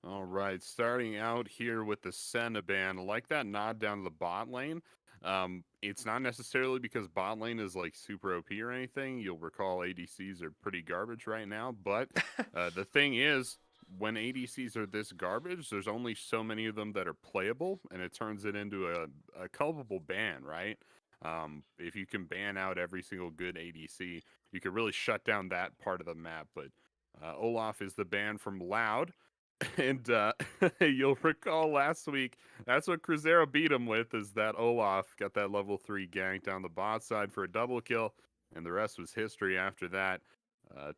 All right, starting out here with the Senna ban, I like that nod down to the bot lane. It's not necessarily because bot lane is like super OP or anything. You'll recall ADCs are pretty garbage right now, but the thing is, when ADCs are this garbage, there's only so many of them that are playable, and it turns it into a culpable ban, right? If you can ban out every single good ADC, you could really shut down that part of the map. But Olaf is the ban from Loud. And you'll recall last week, that's what Cruzeiro beat him with, is that Olaf got that level 3 gank down the bot side for a double kill, and the rest was history after that.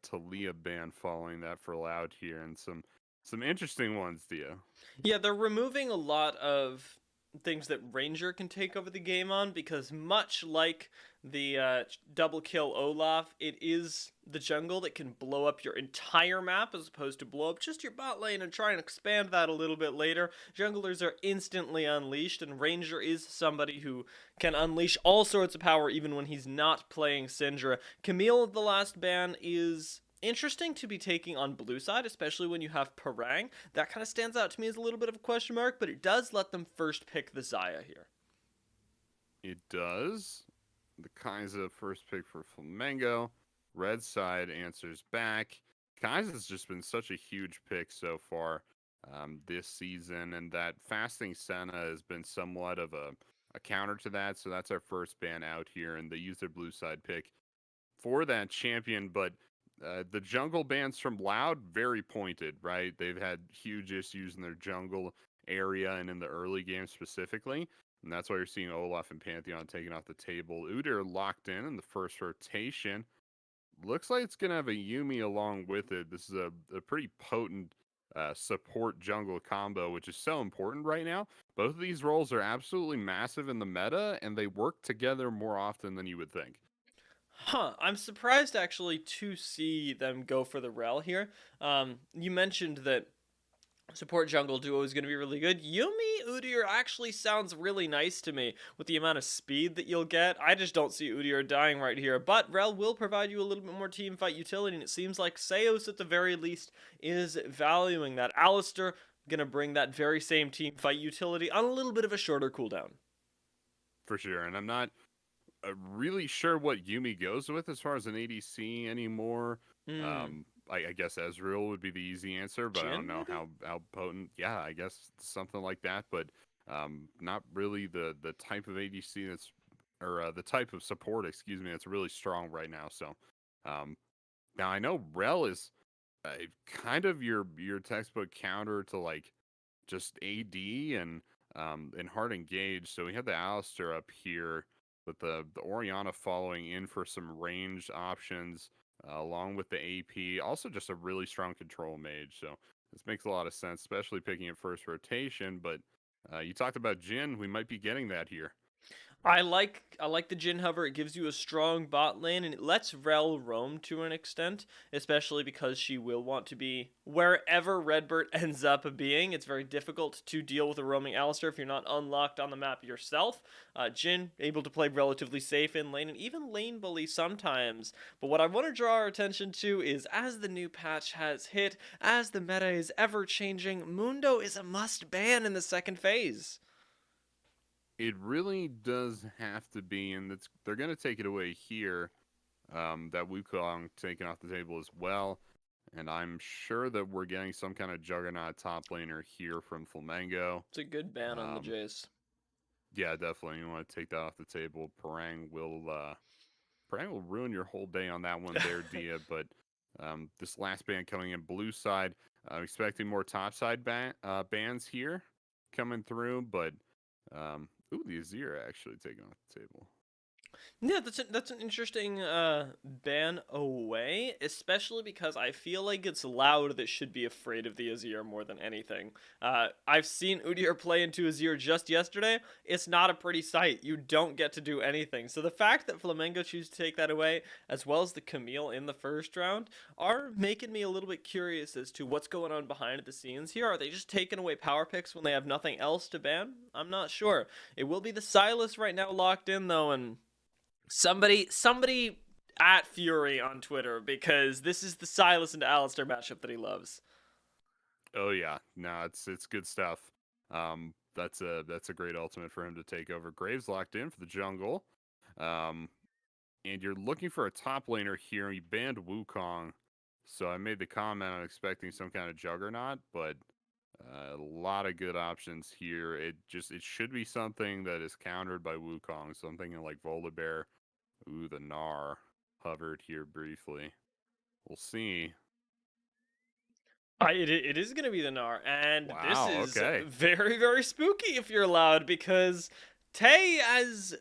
Talia ban following that for Loud here, and some interesting ones, Dia. Yeah, they're removing a lot of things that Ranger can take over the game on because much like the double kill Olaf, it is the jungle that can blow up your entire map as opposed to blow up just your bot lane and try and expand that a little bit later. Junglers are instantly unleashed, and Ranger is somebody who can unleash all sorts of power even when he's not playing Syndra. Camille, the last ban, is interesting to be taking on blue side, especially when you have Parang. That kind of stands out to me as a little bit of a question mark, but it does let them first pick the Xayah here. It does. The Kai'Sa first pick for Flamengo. Red side answers back. Kai'Sa's just been such a huge pick so far this season, and that fasting Senna has been somewhat of a counter to that. So that's our first ban out here, and they use their blue side pick for that champion. But the jungle bans from Loud, very pointed, right? They've had huge issues in their jungle area and in the early game specifically. And that's why you're seeing Olaf and Pantheon taken off the table. Udyr locked in the first rotation. Looks like it's going to have a Yuumi along with it. This is a pretty potent support jungle combo, which is so important right now. Both of these roles are absolutely massive in the meta, and they work together more often than you would think. Huh, I'm surprised actually to see them go for the Rel here. You mentioned that support jungle duo is going to be really good. Yuumi Udyr actually sounds really nice to me with the amount of speed that you'll get. I just don't see Udyr dying right here, but Rel will provide you a little bit more team fight utility, and it seems like Seos at the very least is valuing that. Alistair gonna bring that very same team fight utility on a little bit of a shorter cooldown. For sure. And I'm not really sure what Yuumi goes with as far as an ADC anymore. Hmm. I guess Ezreal would be the easy answer, but I don't Jin know maybe? how potent. Yeah, I guess something like that, but not really the type of ADC that's or the type of support, excuse me, that's really strong right now. So um, now I know Rel is kind of your textbook counter to like just AD and hard engage. So we had the Alistair up here with the Oriana following in for some ranged options along with the AP. Also just a really strong control mage. So this makes a lot of sense, especially picking at first rotation. But you talked about Jin. We might be getting that here. I like the Jin hover. It gives you a strong bot lane and it lets Rel roam to an extent, especially because she will want to be wherever Redbird ends up being. It's very difficult to deal with a roaming Alistair if you're not unlocked on the map yourself. Jin able to play relatively safe in lane and even lane bully sometimes. But what I want to draw our attention to is as the new patch has hit, as the meta is ever changing, Mundo is a must ban in the second phase. It really does have to be, and they're going to take it away here. That Wukong taken off the table as well. And I'm sure that we're getting some kind of juggernaut top laner here from Flamengo. It's a good ban on the Um, Jace. yeah, definitely. You want to take that off the table. Parang will ruin your whole day on that one there, Dia. But this last ban coming in blue side, I'm expecting more top side bans here coming through. But ooh, the Azir actually taken off the table. Yeah, that's an interesting ban away, especially because I feel like it's Loud that should be afraid of the Azir more than anything. I've seen Udyr play into Azir just yesterday. It's not a pretty sight. You don't get to do anything. So the fact that Flamengo choose to take that away, as well as the Camille in the first round, are making me a little bit curious as to what's going on behind the scenes here. Are they just taking away power picks when they have nothing else to ban? I'm not sure. It will be the Silas right now locked in though, and somebody at Fury on Twitter because this is the Silas and Alistair matchup that he loves. Oh yeah, no, it's good stuff. That's a great ultimate for him to take over. Graves locked in for the jungle, um, and you're looking for a top laner here. You banned Wukong, so I made the comment on expecting some kind of juggernaut, but a lot of good options here. It should be something that is countered by Wukong. Something like Volibear. Ooh, the Gnar hovered here briefly. We'll see. It is going to be the Gnar, and this Wow. is Okay. very, very spooky if you're allowed, because Tay, as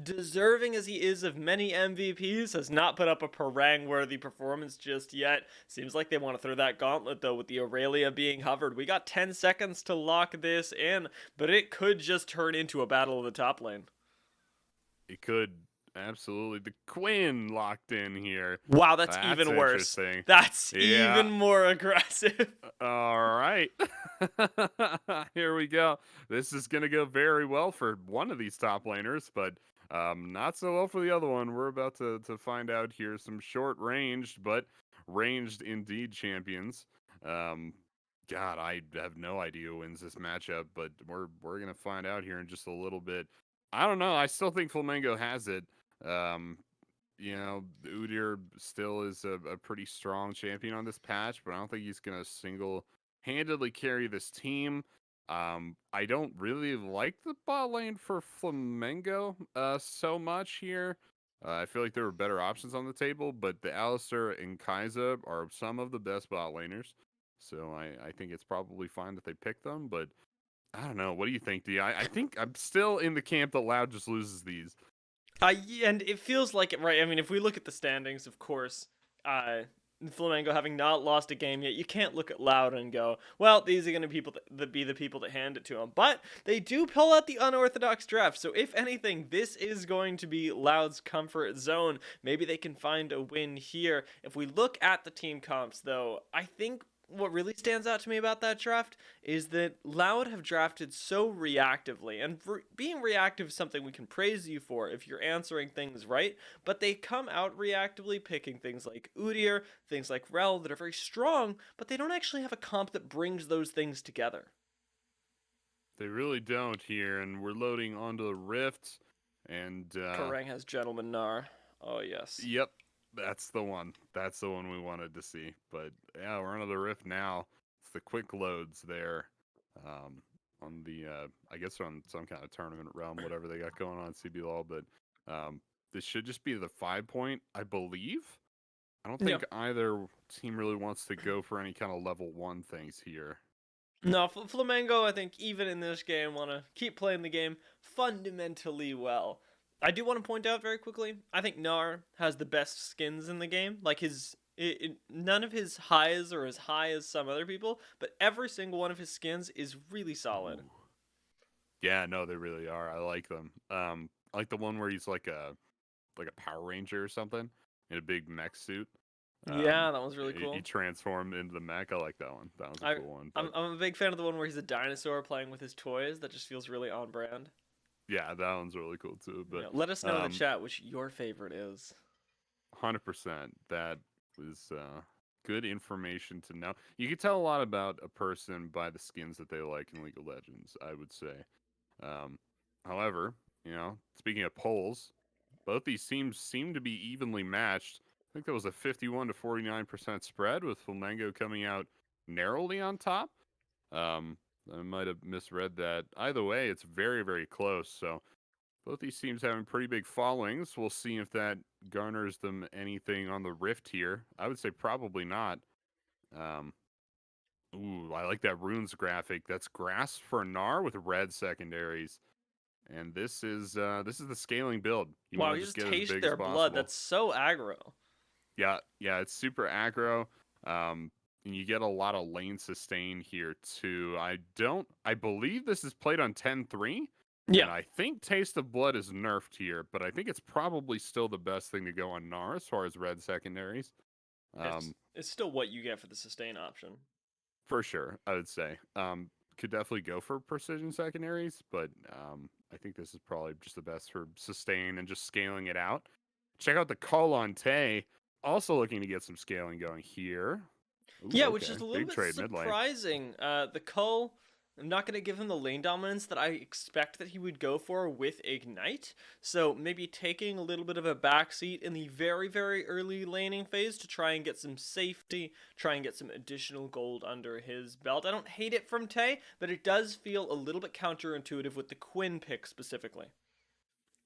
deserving as he is of many MVPs, has not put up a Parang-worthy performance just yet. Seems like they want to throw that gauntlet, though, with the Aurelia being hovered. We got 10 seconds to lock this in, but it could just turn into a battle of the top lane. It could absolutely. The Quinn locked in here. Wow, that's That's even worse. interesting. That's Yeah. even more aggressive. All right. Here we go. This is going to go very well for one of these top laners, but not so well for the other one. We're about to find out here. Some short ranged, but ranged indeed champions. Um, God, I have no idea who wins this matchup, but we're going to find out here in just a little bit. I don't know. I still think Flamengo has it. Um, Udyr still is a pretty strong champion on this patch, but I don't think he's going to single-handedly carry this team. I don't really like the bot lane for Flamengo so much here. I feel like there were better options on the table, but the Alistair and Kai'Sa are some of the best bot laners. So I think it's probably fine that they pick them, but I don't know. What do you think, D? I think I'm still in the camp that Loud just loses these. And it feels like it, right? I mean, if we look at the standings, of course, Flamengo having not lost a game yet, you can't look at Loud and go, well, these are going to be the people that hand it to them. But they do pull out the unorthodox draft. So if anything, this is going to be Loud's comfort zone. Maybe they can find a win here. If we look at the team comps, though, I think what really stands out to me about that draft is that Loud have drafted so reactively, and being reactive is something we can praise you for if you're answering things right, but they come out reactively picking things like Udyr, things like Rel that are very strong, but they don't actually have a comp that brings those things together. They really don't here, and we're loading onto the Rift, and Parang has Gentleman Gnar. Oh, yes. yep, that's the one. That's the one we wanted to see. But yeah, we're onto the Rift now. It's the quick loads there, um, on the I guess on some kind of tournament realm, whatever they got going on CBLOL. But this should just be the 5 point, I believe. I don't Yeah. think either team really wants to go for any kind of level 1 things here. No, Flamengo, I think, even in this game, want to keep playing the game fundamentally well. I do want to point out very quickly, I think Gnar has the best skins in the game. Like, none of his highs are as high as some other people, but every single one of his skins is really solid. Ooh. Yeah, no, they really are. I like them. I like the one where he's like a Power Ranger or something in a big mech suit. Yeah, that one's really He cool. transformed into the mech. I like that one. That was a I, cool one. I'm, But I'm a big fan of the one where he's a dinosaur playing with his toys. That just feels really on brand. yeah, that one's really cool too. But Let us know in the um, chat which your favorite is. 100%. That was good information to know. You can tell a lot about a person by the skins that they like in League of Legends, I would say. Um, however, speaking of polls, both these teams seem to be evenly matched. I think that was a 51 to 49% spread, with Flamengo coming out narrowly on top. I might have misread that. Either way, it's very, very close. So both these teams having pretty big followings. We'll see if that garners them anything on the Rift here. I would say probably not. Um, I like that runes graphic. That's grass for Gnar with red secondaries. And this is the scaling build. You Wow, want to you just just get as taste big as their blood. possible. That's so aggro. Yeah, yeah, it's super aggro. Um, and you get a lot of lane sustain here too. I believe this is played on 10-3, Yeah, and I think Taste of Blood is nerfed here, but I think it's probably still the best thing to go on Gnar as far as red secondaries. it's Um, it's still what you get for the sustain option. for sure, I would say. Could definitely go for precision secondaries, but I think this is probably just the best for sustain and just scaling it out. Check out the call on Tay. Also looking to get some scaling going here. Ooh, Yeah, which okay. is a little Big bit trade mid lane. surprising. The Cull, I'm not going to give him the lane dominance that I expect that he would go for with Ignite. So maybe taking a little bit of a backseat in the very, very early laning phase to try and get some safety, try and get some additional gold under his belt. I don't hate it from Tay, but it does feel a little bit counterintuitive with the Quinn pick specifically.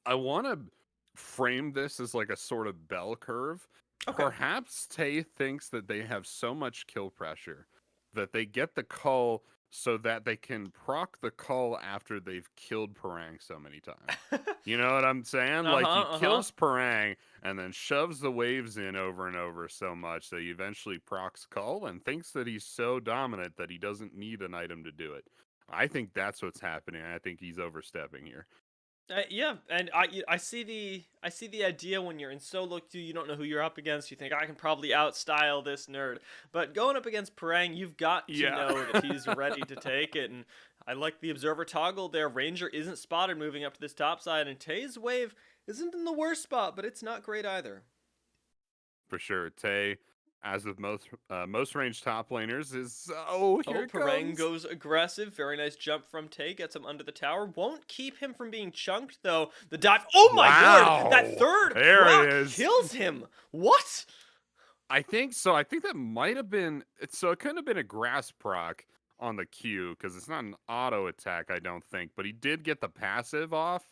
I want to frame this as like a sort of bell curve. Okay. Perhaps Tay thinks that they have so much kill pressure that they get the cull so that they can proc the cull after they've killed Parang so many times. You know what I'm saying? Like he Uh-huh. kills Parang and then shoves the waves in over and over so much that he eventually procs cull and thinks that he's so dominant that he doesn't need an item to do it. I think that's what's happening. I think he's overstepping here. Yeah, and I see the idea when you're in solo queue, you don't know who you're up against. You think I can probably outstyle this nerd, but going up against Parang, you've got to Yeah. know that he's ready to take it. And I like the observer toggle there. Ranger isn't spotted moving up to this top side, and Tay's wave isn't in the worst spot, but it's not great either. For sure. Tay, as with most ranged top laners, is oh, here Oh, it Parang comes. goes aggressive. Very nice jump from Tay. Gets him under the tower. Won't keep him from being chunked, though. The dive. Oh, my lord! That Wow. third There it proc is. kills him. What? I think so. I think that might have been so it couldn't have been a grass proc on the Q because it's not an auto attack, I don't think. But he did get the passive off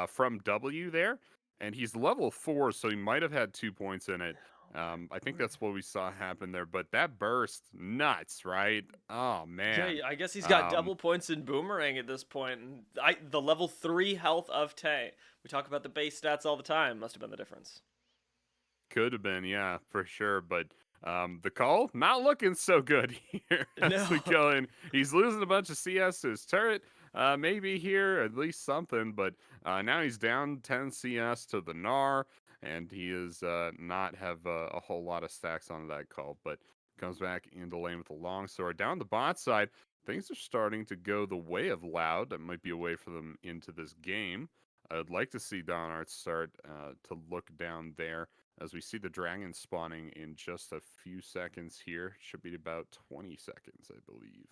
from W there, and he's level 4, so he might have had 2 points in it. I think Lord. that's what we saw happen there. But that burst, nuts, right? Oh Yeah, man. I guess he's got Um, double points in Boomerang at this point. And the level 3 health of Tay. We talk about the base stats all the time. Must have been the difference. Could have been, yeah, for sure. But the call not looking so good here as we No. go in. He's losing a bunch of CS to his turret. Maybe here at least something, but now he's down 10 CS to the Gnar, and he is not have a whole lot of stacks on that call. But comes back into lane with the longsword. Down the bot side, things are starting to go the way of Loud. That might be a way for them into this game. I'd like to see Donart start to look down there as we see the dragon spawning in just a few seconds here. Should be about 20 seconds, I believe.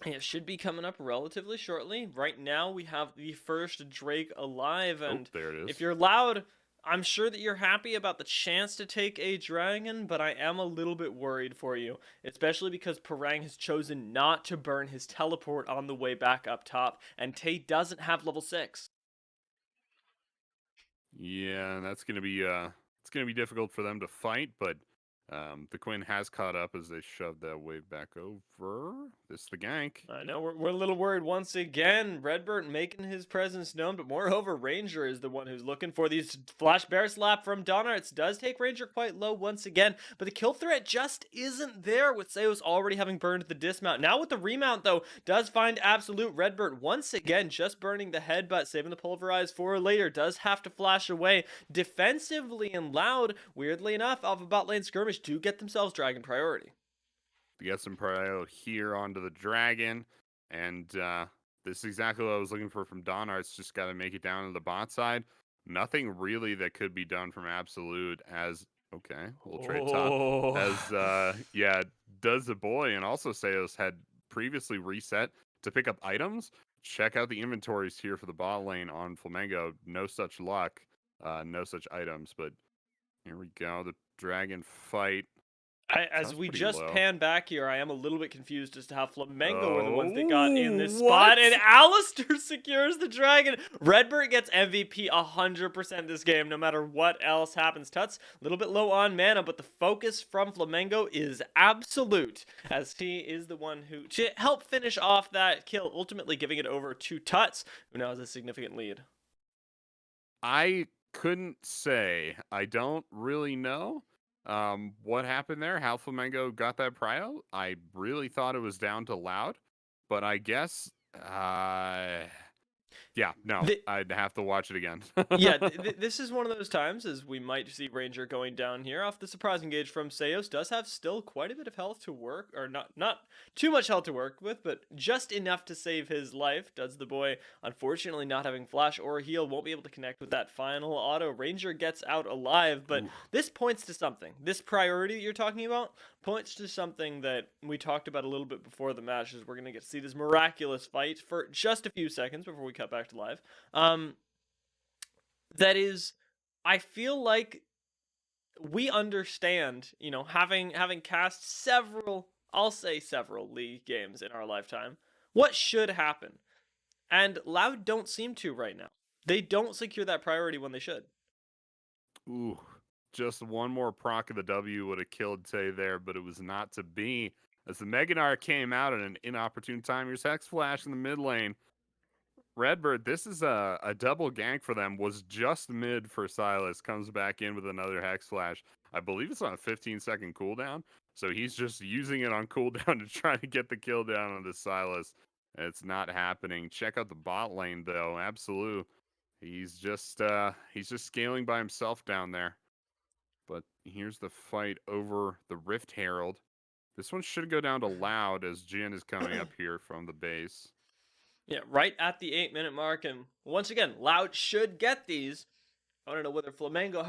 It should be coming up relatively shortly. Right now, we have the first Drake alive, Oh, and there it if is. you're loud, I'm sure that you're happy about the chance to take a dragon, but I am a little bit worried for you, especially because Parang has chosen not to burn his teleport on the way back up top, and Tay doesn't have level 6. Yeah, that's gonna be it's gonna be difficult for them to fight, but the Quinn has caught up as they shove that wave back over. This the gank. I know we're a little worried once again. Redbird making his presence known, but moreover, Ranger is the one who's looking for these flash bear slap from Donarts. Does take Ranger quite low once again, but the kill threat just isn't there with Seos already having burned the dismount. Now with the remount though, does find absolute Redbird once again, just burning the headbutt, saving the pulverize for later. Does have to flash away defensively and Loud. Weirdly enough, off of bot lane skirmish do get themselves dragon priority. To get some prio here onto the dragon, and this is exactly what I was looking for from Donarts. Just got to make it down to the bot side. Nothing really that could be done from Absolute as okay, we'll trade top Oh. as yeah, does the boy, and also Seos had previously reset to pick up items. Check out the inventories here for the bot lane on Flamengo. No such luck, no such items, but here we go. The dragon fight As sounds we pretty just low. pan back here, I am a little bit confused as to how Flamengo were the ones that got in Oh, this what? spot, and Alistair secures the dragon. Redbird gets MVP 100% this game, no matter what else happens. Tuts, a little bit low on mana, but the focus from Flamengo is absolute, as he is the one who to help finish off that kill, ultimately giving it over to Tuts, who now has a significant lead. I couldn't say. I don't really know what happened there, how Flamengo got that prio. I really thought it was down to Loud, but I guess, yeah, no, The, I'd have to watch it again. Yeah, this is one of those times as we might see Ranger going down here off the surprising gauge from Seos. Does have still quite a bit of health to work, or not too much health to work with, but just enough to save his life. Does the boy, unfortunately not having flash or heal, won't be able to connect with that final auto. Ranger gets out alive, but Ooh. this points to something. This priority that you're talking about points to something that we talked about a little bit before the match. Is we're gonna get to see this miraculous fight for just a few seconds before we cut back to live. That is, I feel like we understand, having cast several, I'll say several league games in our lifetime, what should happen. And Loud don't seem to right now. They don't secure that priority when they should. Ooh, just one more proc of the W would have killed Tay there, but it was not to be. As the Meganar came out at an inopportune time, here's Hex Flash in the mid lane. Redbird, this is a double gank for them. Was just mid for Silas. Comes back in with another Hex Flash. I believe it's on a 15-second cooldown. So he's just using it on cooldown to try to get the kill down on the Silas. It's not happening. Check out the bot lane though. Absolute. He's just scaling by himself down there. But here's the fight over the Rift Herald. This one should go down to Loud as Jin is coming up here from the base. Yeah, right at the 8-minute mark. And once again, Loud should get these. I don't know whether Flamengo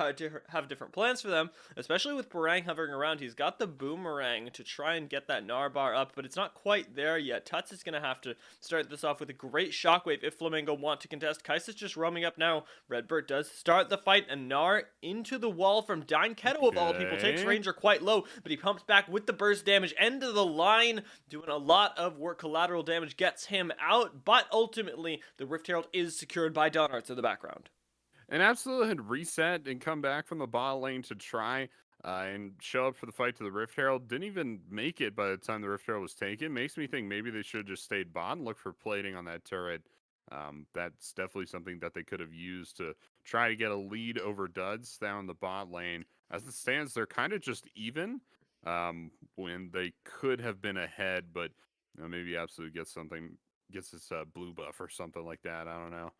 have different plans for them, especially with Barang hovering around. He's got the Boomerang to try and get that Narbar up, but it's not quite there yet. Tuts is going to have to start this off with a great Shockwave if Flamengo want to contest. Kaisa's just roaming up now. Redbird does start the fight, and Gnar into the wall from Dine Keto of all people. Takes Ranger quite low, but he pumps back with the burst damage. End of the line, doing a lot of work. Collateral damage gets him out, but ultimately the Rift Herald is secured by Donarts in the background. And Absolute had reset and come back from the bot lane to try and show up for the fight to the Rift Herald. Didn't even make it by the time the Rift Herald was taken. Makes me think maybe they should have just stayed bot and looked for plating on that turret. That's definitely something that they could have used to try to get a lead over Duds down the bot lane. As it stands, they're kind of just even when they could have been ahead, but maybe Absolute gets this blue buff or something like that. I don't know.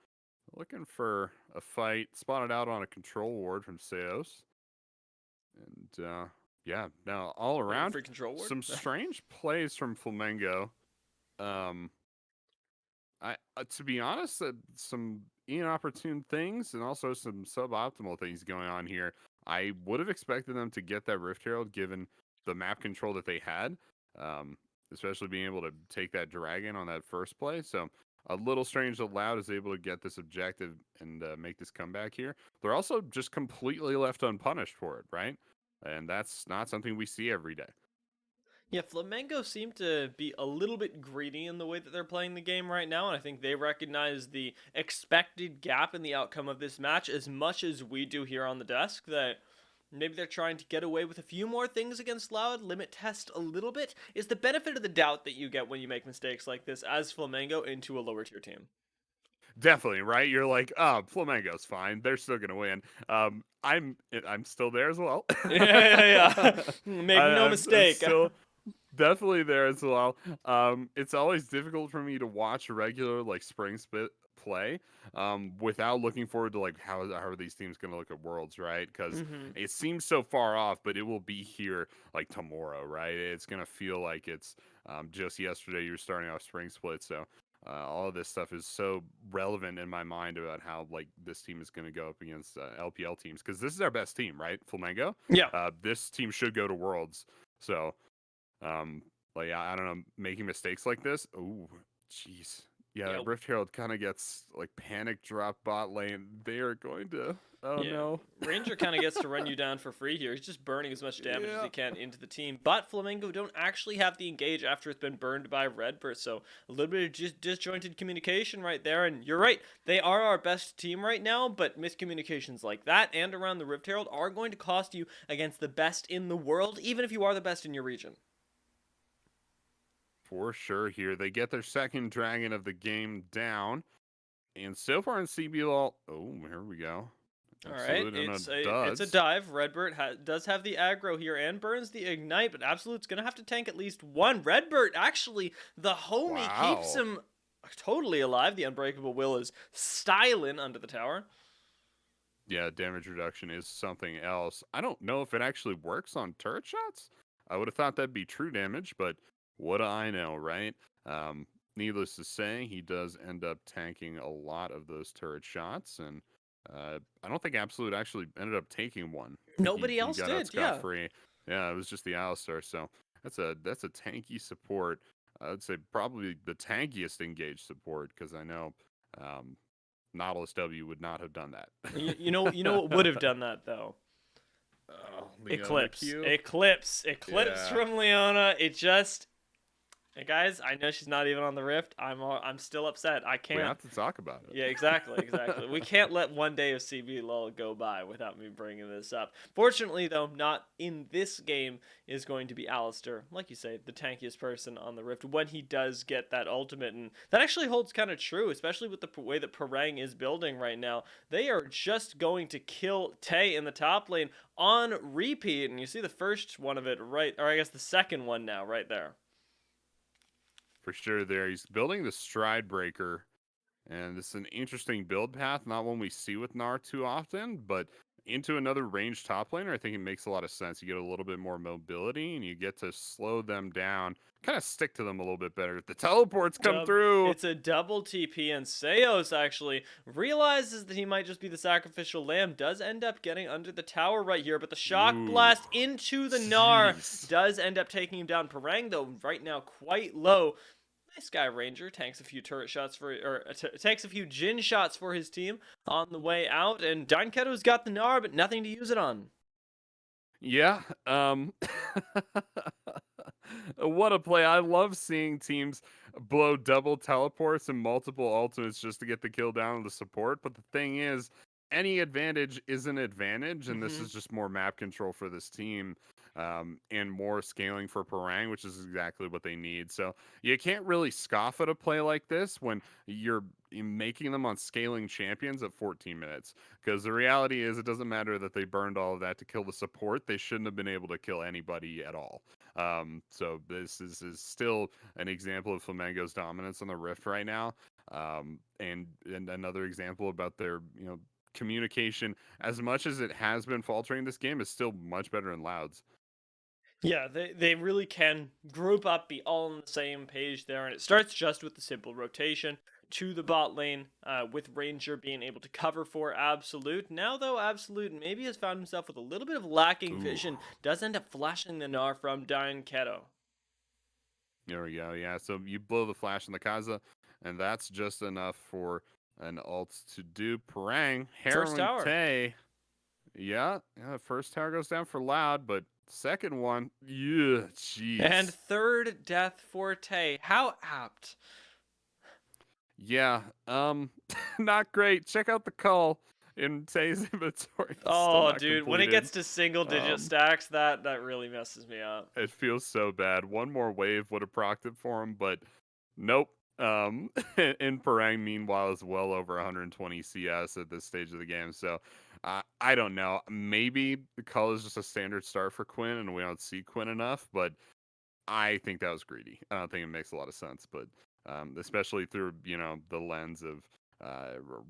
Looking for a fight. Spotted out on a control ward from Seos. And yeah, now all around, Free control ward? some strange plays from Flamengo. To be honest, some inopportune things and also some suboptimal things going on here. I would have expected them to get that Rift Herald given the map control that they had, especially being able to take that dragon on that first play. So a little strange that Loud is able to get this objective and make this comeback here. They're also just completely left unpunished for it, right? And that's not something we see every day. Yeah, Flamengo seem to be a little bit greedy in the way that they're playing the game right now, and I think they recognize the expected gap in the outcome of this match as much as we do here on the desk, that maybe they're trying to get away with a few more things against Loud, limit test a little bit, is the benefit of the doubt that you get when you make mistakes like this as Flamengo into a lower tier team. Definitely, right? You're like, oh, Flamengo's fine. They're still gonna win. I'm still there as well. Yeah. Make no mistake. I'm still definitely there as well. It's always difficult for me to watch a regular like spring split play without looking forward to like how are these teams going to look at Worlds, right? Because it seems so far off, but it will be here like tomorrow, right? It's going to feel like it's just yesterday you were starting off spring split. So all of this stuff is so relevant in my mind about how like this team is going to go up against LPL teams, because this is our best team, right? Flamengo. Yeah. This team should go to Worlds. So like I don't know, making mistakes like this. Oh, jeez. Yeah, Yep. Rift Herald kind of gets like panic drop bot lane. They are going to. Oh no. Ranger kind of gets to run you down for free here. He's just burning as much damage as he can into the team. But Flamengo don't actually have the engage after it's been burned by Redbird. So a little bit of just disjointed communication right there. And you're right, they are our best team right now. But miscommunications like that and around the Rift Herald are going to cost you against the best in the world, even if you are the best in your region. For sure here. They get their second dragon of the game down. And so far in CBLOL, oh, here we go. All right, Absolute it's a dive. Redbird does have the aggro here and burns the ignite, but Absolute's going to have to tank at least one. Redbird, actually, the homie keeps him totally alive. The Unbreakable Will is styling under the tower. Yeah, damage reduction is something else. I don't know if it actually works on turret shots. I would have thought that'd be true damage, but what do I know, right? Needless to say, he does end up tanking a lot of those turret shots, and I don't think Absolute actually ended up taking one. Nobody he else got did, out scot-free. Yeah, it was just the Alistar. So that's a tanky support. I'd say probably the tankiest engaged support because I know um, Nautilus W would not have done You know what would have that. done that though? Oh, Leona Eclipse, Q. Eclipse Yeah, from Leona. It just, hey guys, I know she's not even on the Rift. I'm still upset. I we can't. have to talk about Yeah, exactly. We can't let one day of CBLOL go by without me bringing this up. Fortunately, though, not in this game is going to be Alistair, like you say, the tankiest person on the Rift when he does get that ultimate, and that actually holds kind of true, especially with the way that Parang is building right now. They are just going to kill Tay in the top lane on repeat, and you see the first one of it right, or I guess the second one now, right there. for sure. There, he's building the Stride Breaker. And this is an interesting build path, not one we see with Gnar too often, but into another ranged top laner, I think it makes a lot of sense. You get a little bit more mobility and you get to slow them down, kind of stick to them a little bit better. The teleports come through. It's a double TP, and Seos actually realizes that he might just be the sacrificial lamb. Does end up getting under the tower right here, but the shock Ooh, blast into the Gnar jeez. does end up taking him down. Parang, though, right now quite low. Nice guy, Ranger. Tanks a few turret shots for, or takes a few Jin shots for his team on the way out, and Danketo's got the Gnar, but nothing to use it on. Yeah. What a play. I love seeing teams blow double teleports and multiple ultimates just to get the kill down on the support. But the thing is, any advantage is an advantage, and this Mm-hmm. is just more map control for this team. And more scaling for Parang, which is exactly what they need. So you can't really scoff at a play like this when you're making them on scaling champions at 14 minutes. Because the reality is, it doesn't matter that they burned all of that to kill the support. They shouldn't have been able to kill anybody at all. So this is still an example of Flamengo's dominance on the Rift right now. And another example about their communication, as much as it has been faltering this game, is still much better than Loud's. Yeah, they really can group up, be all on the same page there, and it starts just with the simple rotation to the bot lane, with Ranger being able to cover for Absolute. Now, though, Absolute maybe has found himself with a little bit of lacking Ooh, vision, does end up flashing the Gnar from Diane Keto. there we go. Yeah, so you blow the flash in the Kaza, and that's just enough for an ult to do. Parang, First harrowing tower. Tay. Yeah, first tower goes down for Loud, but second one, yeah, And jeez. third death for Tay. How apt. Yeah, not great. Check out the call in Tay's inventory. It's still Oh, not dude, when it completed. gets to single digit Um, stacks, that really messes me up. it feels so bad. One more wave would have procced it for him, but nope. And Parang, meanwhile, is well over 120 CS at this stage of the game. So I don't know. Maybe the call is just a standard start for Quinn, and we don't see Quinn enough. But I think that was greedy. I don't think it makes a lot of sense. But especially through the lens of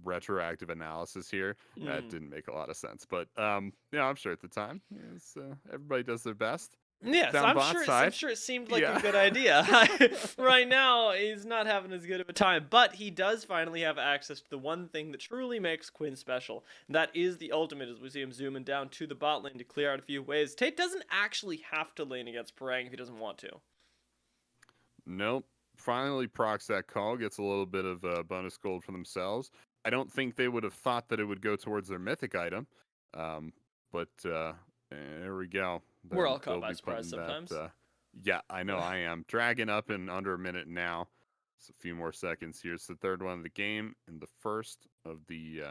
retroactive analysis here, that Mm. didn't make a lot of sense. But I'm sure at the time, yes, everybody does their best Yes, down I'm bot sure. I'm side. sure it seemed like a Yeah. good idea. Right now, he's not having as good of a time, but he does finally have access to the one thing that truly makes Quinn special. And that is the ultimate, as we see him zooming down to the bot lane to clear out a few waves. Tate doesn't actually have to lane against Parang if he doesn't want to. Nope. Finally procs that call, gets a little bit of bonus gold for themselves. I don't think they would have thought that it would go towards their mythic item. But there we go. We're all caught They'll by be surprise putting that. sometimes. Yeah, I know I am. Dragging up in under a minute now. It's a few more seconds here. It's the third one of the game and the first of the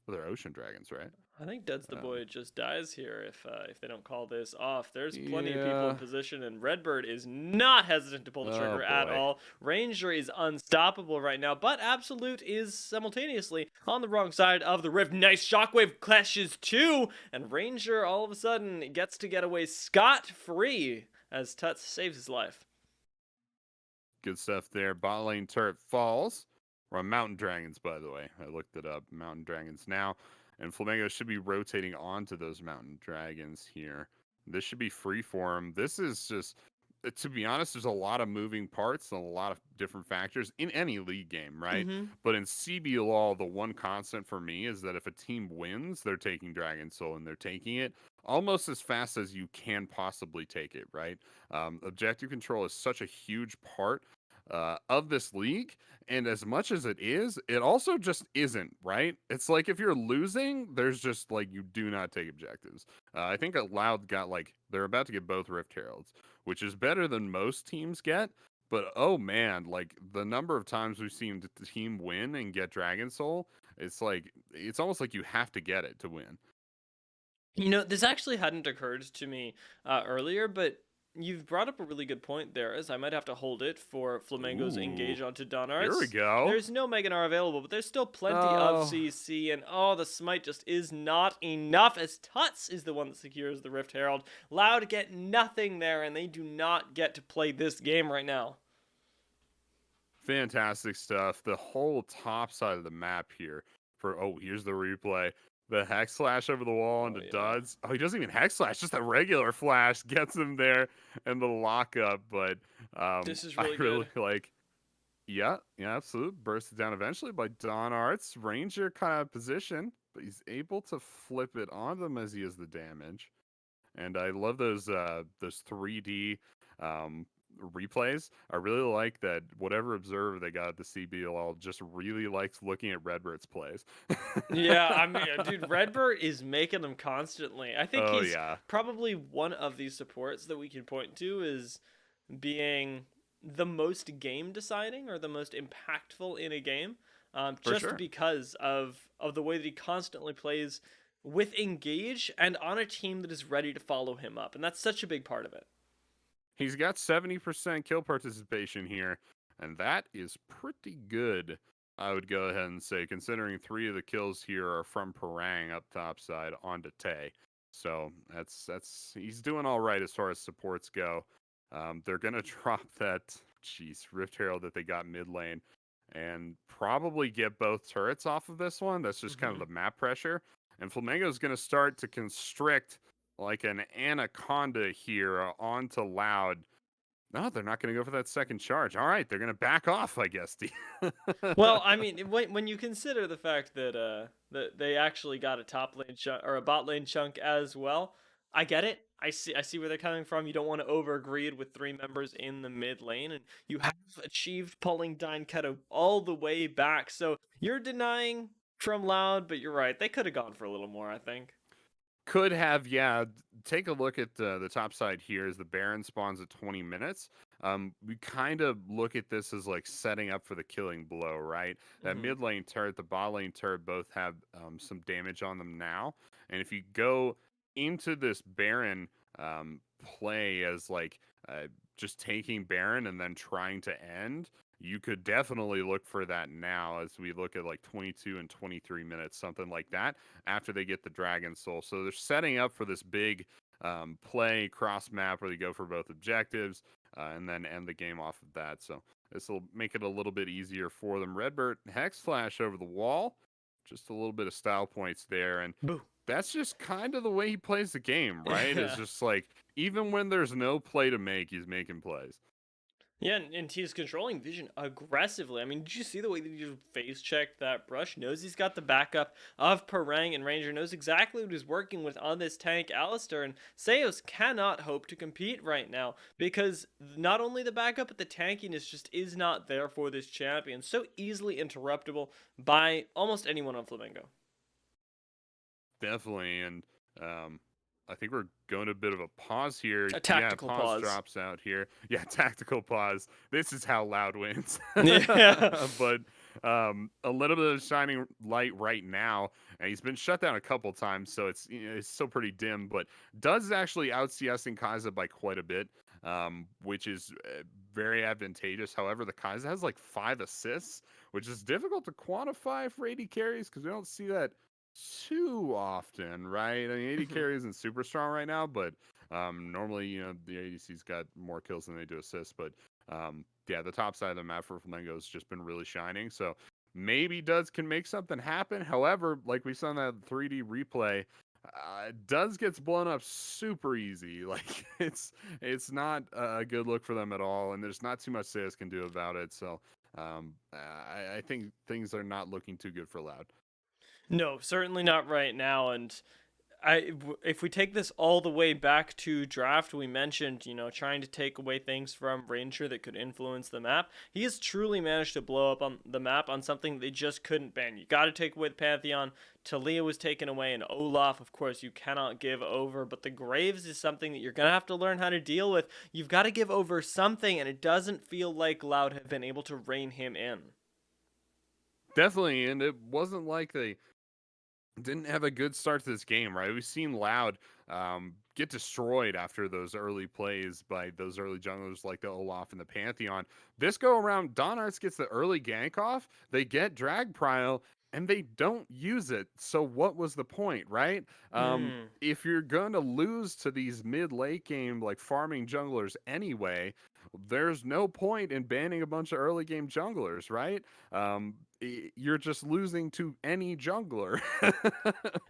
they're ocean dragons, right? I think Dead's the Um, boy just dies here if they don't call this off. There's plenty of people in yeah. position, and Redbird is not hesitant to pull the Oh trigger at boy. all. Ranger is unstoppable right now, but Absolute is simultaneously on the wrong side of the rift. Nice shockwave clashes too, and Ranger all of a sudden gets to get away scot-free as Tuts saves his life. Good stuff there. Bot lane turret falls. We're on Mountain Dragons, by the way. I looked it up. Mountain Dragons now. And Flamengo should be rotating onto those Mountain Dragons here. This should be free for him. This is just to be honest, there's a lot of moving parts and a lot of different factors in any league game, right? Mm-hmm. But in CBLOL, the one constant for me is that if a team wins, they're taking Dragon Soul and they're taking it almost as fast as you can possibly take it, right? Objective control is such a huge part of this league. And as much as it also just isn't, right? It's like if you're losing, there's just like you do not take objectives. I think Loud got like, they're about to get both Rift Heralds, which is better than most teams get. But oh man, like the number of times we've seen the team win and get Dragon Soul, it's like, it's almost like you have to get it to win. You know, this actually hadn't occurred to me earlier, but you've brought up a really good point there, as I might have to hold it for Flamengo's Ooh, engage onto here we Donarts. go. There's no Meganar available, but there's still plenty of Oh, CC, and oh, the smite just is not enough, as Tuts is the one that secures the Rift Herald. Loud get nothing there, and they do not get to play this game right now. fantastic stuff. The whole top side of the map here for, oh, here's the replay. The hex slash over the wall Oh, into yeah. duds. Oh, he doesn't even hex slash, just a regular flash gets him there and the lockup. But This is I really really good. like, yeah, yeah, absolutely. Bursted down eventually by Don Arts. Ranger kind of position, but he's able to flip it on them as he has the damage. And I love those 3D um, replays. I really like that whatever observer they got at the CBLL just really likes looking at Redbird's plays. Yeah, I mean, dude, Redbird is making them constantly. I think Oh he's yeah, probably one of these supports that we can point to as being the most game deciding or the most impactful in a game, for just sure. because of the way that he constantly plays with engage and on a team that is ready to follow him up, and that's such a big part of it. He's got 70% kill participation here, and that is pretty good. I would go ahead and say, considering 3 of the kills here are from Parang up top side onto Tay. So that's he's doing all right as far as supports go. They're gonna drop that Rift Herald that they got mid lane and probably get both turrets off of this one. That's just kind of Hmm. the map pressure. And Flamengo's gonna start to constrict like an anaconda here onto Loud. No, they're not going to go for that second charge. All right, they're going to back off, I guess. Well, I mean, when you consider the fact that that they actually got a top lane chunk or a bot lane chunk as well, I get it. I see where they're coming from. You don't want to overgreed with 3 members in the mid lane, and you have achieved pulling Keto all the way back. So you're denying from Loud, but you're right. They could have gone for a little more, I think. Could have, yeah. Take a look at the top side here as the Baron spawns at 20 minutes. We kind of look at this as like setting up for the killing blow, right? That Hmm. mid lane turret, the bot lane turret both have some damage on them now. And if you go into this Baron play as like just taking Baron and then trying to end, you could definitely look for that now as we look at like 22 and 23 minutes, something like that, after they get the Dragon Soul. So they're setting up for this big play cross map where they go for both objectives and then end the game off of that. So this will make it a little bit easier for them. Redbird Hex Flash over the wall, just a little bit of style points there. And Boo. that's just kind of the way he plays the game, right? It's Yeah. just like, even when there's no play to make, he's making plays. Yeah, and he's controlling Vision aggressively. I mean, did you see the way that he just face checked that brush? Knows he's got the backup of Parang, and Ranger knows exactly what he's working with on this tank, Alistair. And Seos cannot hope to compete right now because not only the backup, but the tankiness just is not there for this champion. So easily interruptible by almost anyone on Flamengo. Definitely. And I think we're going to a bit of a pause here. A Yeah, tactical pause pause. drops out here. Yeah, tactical pause. This is how Loud wins. Yeah. But a little bit of shining light right now. And he's been shut down a couple times, so it's, you know, it's still pretty dim. But does actually out CSing Kaiza by quite a bit, which is very advantageous. However, the Kaiza has like 5 assists, which is difficult to quantify for AD carries because we don't see that too often, right? I mean, AD carry isn't super strong right now, but normally, you know, the ADC's got more kills than they do assists. But yeah, the top side of the map for Flamengo has just been really shining. So maybe Duds can make something happen. However, like we saw in that 3D replay, Duds gets blown up super easy. Like it's not a good look for them at all, and there's not too much Sayas can do about it. So I think things are not looking too good for Loud. No, certainly not right now. And if we take this all the way back to draft, we mentioned, trying to take away things from Ranger that could influence the map. He has truly managed to blow up on the map on something they just couldn't ban. You got to take away the Pantheon. Talia was taken away, and Olaf, of course, you cannot give over. But the Graves is something that you're going to have to learn how to deal with. You've got to give over something, and it doesn't feel like Loud have been able to rein him in. Definitely, and it wasn't like they didn't have a good start to this game, right? We've seen Loud get destroyed after those early plays by those early junglers like the Olaf and the Pantheon. This go around, Don Arts gets the early gank off, they get Drag Prile, and they don't use it. So what was the point, right? If you're going to lose to these mid-late game, like farming junglers anyway, there's no point in banning a bunch of early game junglers, right? You're just losing to any jungler.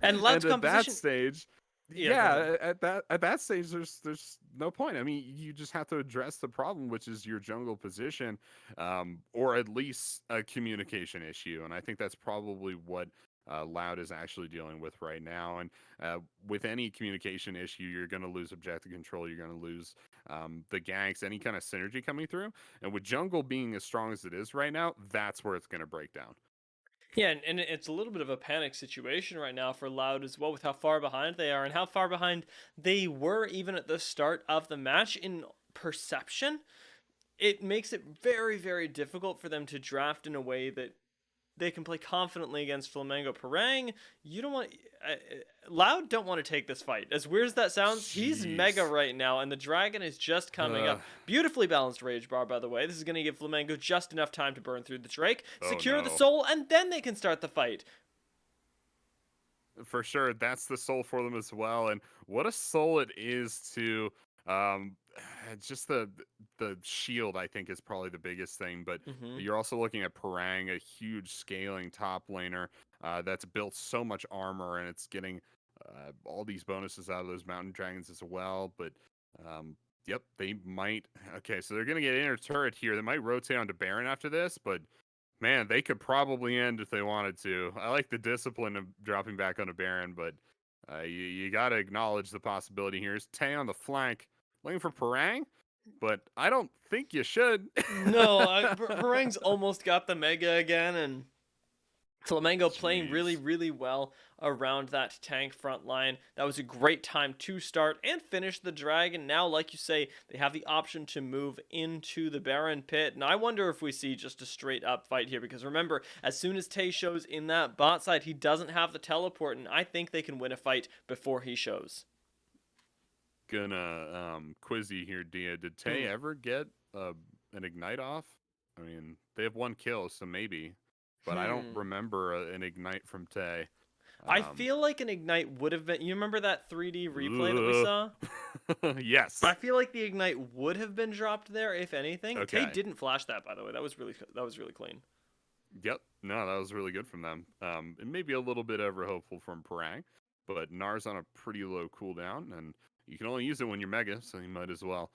And Loud's And at that composition. stage, Yeah, go ahead. yeah, at that stage, there's no point. I mean, you just have to address the problem, which is your jungle position, or at least a communication issue. And I think that's probably what Loud is actually dealing with right now. And with any communication issue, you're going to lose objective control. You're going to lose the ganks, any kind of synergy coming through. And with jungle being as strong as it is right now, that's where it's going to break down. Yeah, and it's a little bit of a panic situation right now for Loud as well, with how far behind they are and how far behind they were even at the start of the match in perception. It makes it very, very difficult for them to draft in a way that they can play confidently against Flamengo. Parang, you don't want Loud don't want to take this fight. As weird as that sounds, he's mega Jeez. right now, and the dragon is just coming Uh, up. Beautifully balanced rage bar, by the way. This is going to give Flamengo just enough time to burn through the Drake, oh secure the no. soul, and then they can start the fight. For sure, that's the soul for them as well. And what a soul it is to um just the shield, I think, is probably the biggest thing. But Mm-hmm. you're also looking at Parang, a huge scaling top laner that's built so much armor, and it's getting all these bonuses out of those mountain dragons as well. But yep, they might. Okay, so they're gonna get inner turret here. They might rotate onto Baron after this, but man, they could probably end if they wanted to. I like the discipline of dropping back on a Baron, but you got to acknowledge the possibility here. Is Tay on the flank looking for Parang? But I don't think you should. No, Parang's almost got the mega again, and Flamengo playing really, Jeez. really well around that tank front line. That was a great time to start and finish the dragon. Now, like you say, they have the option to move into the Baron pit. And I wonder if we see just a straight up fight here, because remember, as soon as Tay shows in that bot side, he doesn't have the teleport, and I think they can win a fight before he shows. Gonna quiz you here, Dia. Did Tay Hmm. ever get an ignite off? I mean, they have one kill, so maybe. But I don't Hmm. remember an ignite from Tay. I Um, feel like an ignite would have been. You remember that 3D replay that we ugh. saw? I Yes. feel like the ignite would have been dropped there if anything. Tay Okay. didn't flash that, by the way. That was really clean. Yep. No, that was really good from them. And maybe a little bit ever hopeful from Parang, but Nar's on a pretty low cooldown, and you can only use it when you're mega, so you might as well.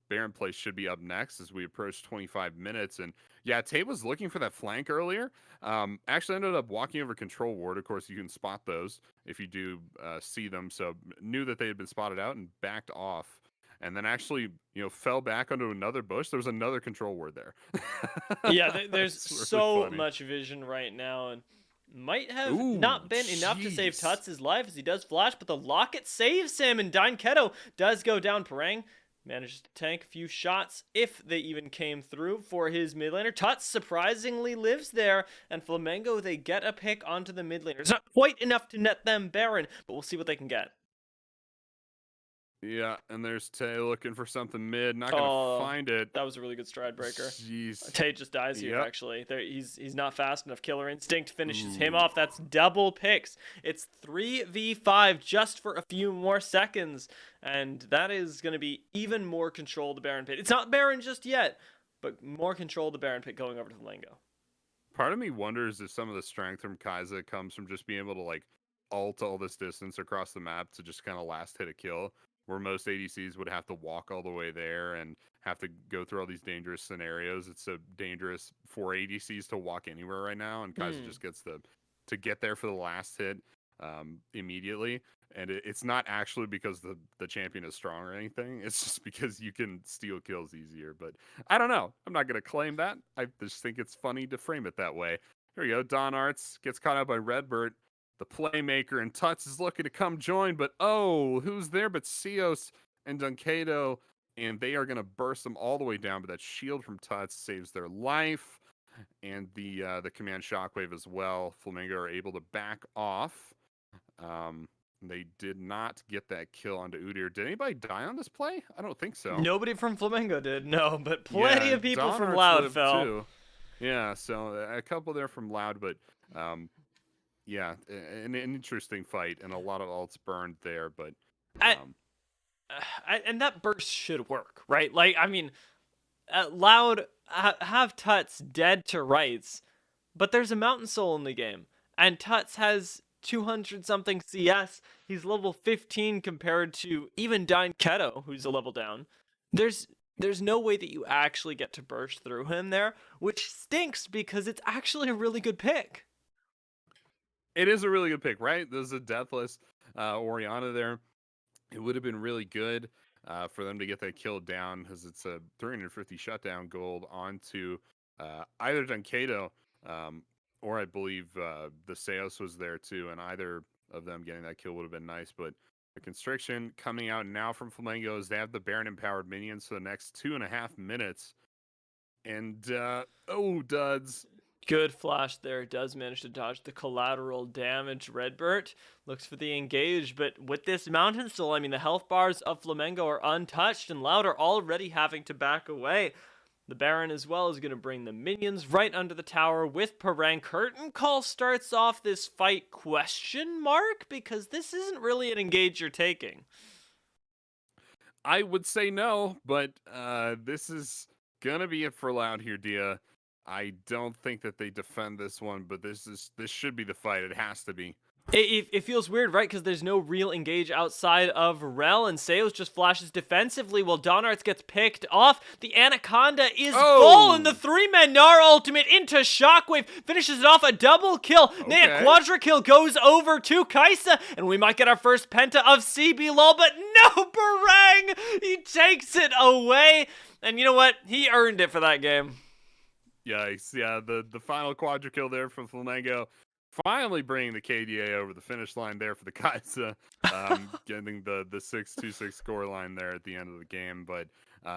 Baron play should be up next as we approach 25 minutes. And yeah, Tay was looking for that flank earlier. Actually ended up walking over control ward. Of course, you can spot those if you do see them. So knew that they had been spotted out and backed off. And then actually, fell back onto another bush. There was another control ward there. Yeah, there's It's really so funny. much vision right now, and might have Ooh, not been enough to save jeez. Tuts' life as he does flash, but the locket saves him, and Dine Keto does go down. Parang manages to tank a few shots, if they even came through, for his mid laner. Tuts surprisingly lives there, and Flamengo, they get a pick onto the mid laner. It's not quite enough to net them Baron, but we'll see what they can get. Yeah, and there's Tay looking for something mid. Not gonna Oh, find it. that was a really good stride breaker. Jeez. Tate just dies here, Yep. actually. He's not fast enough. Killer Instinct finishes him Ooh. off. That's double picks. It's 3v5 just for a few more seconds. And that is going to be even more control of the Baron pit. It's not Baron just yet, but more control of the Baron pit going over to Lango. Part of me wonders if some of the strength from Kaiser comes from just being able to like ult all this distance across the map to just kind of last hit a kill, where most ADCs would have to walk all the way there and have to go through all these dangerous scenarios. It's so dangerous for ADCs to walk anywhere right now, and Kai'Sa just gets to get there for the last hit immediately. And it's not actually because the champion is strong or anything. It's just because you can steal kills easier. But I don't know. I'm not going to claim that. I just think it's funny to frame it that way. Here we go. Don Arts gets caught out by Redbert, the playmaker, and Tuts is looking to come join. But oh, who's there but Cios and Dunkado? And they are going to burst them all the way down. But that shield from Tuts saves their life. And the command shockwave as well. Flamingo are able to back off. They did not get that kill onto Udyr. Did anybody die on this play? I don't think so. Nobody from Flamengo did, no, but plenty of people from Loud fell. Too. Yeah, so a couple there from Loud, but yeah, an interesting fight and a lot of ults burned there, but and that burst should work, right? Like, I mean, Loud have Tuts dead to rights, but there's a Mountain Soul in the game, and Tuts has 200 something CS. He's level 15 compared to even Dine Keto, who's a level down. There's no way that you actually get to burst through him there, which stinks because it's actually a really good pick. It is a really good pick, right? There's a Deathless Orianna there. It would have been really good for them to get that kill down, because it's a 350 shutdown gold onto either Dunkado or I believe the Seos was there too, and either of them getting that kill would have been nice. But the Constriction coming out now from Flamengo is they have the Baron empowered minions for the next 2.5 minutes. And, oh, duds. Good flash there. Does manage to dodge the collateral damage. Redbert looks for the engage, but with this Mountain Soul, I mean, the health bars of Flamengo are untouched, and Loud are already having to back away. The Baron as well is going to bring the minions right under the tower with Parang. Curtain Call starts off this fight question mark, because this isn't really an engage you're taking. I would say no, but this is going to be it for Loud here, Dia. I don't think that they defend this one, but this should be the fight. It has to be. It feels weird, right? Because there's no real engage outside of Rel, and Seos just flashes defensively while Donarts gets picked off. The Anaconda is full, and the 3-man Gnar ultimate into Shockwave finishes it off, a double kill. Okay. A quadra kill goes over to Kai'Sa, and we might get our first penta of CBLOL, but no, Parang! He takes it away, and you know what? He earned it for that game. Yikes, yeah, the final quadra kill there from Flamengo. Finally bringing the KDA over the finish line there for the Kai'Sa, getting the 6-2-6 score line there at the end of the game. But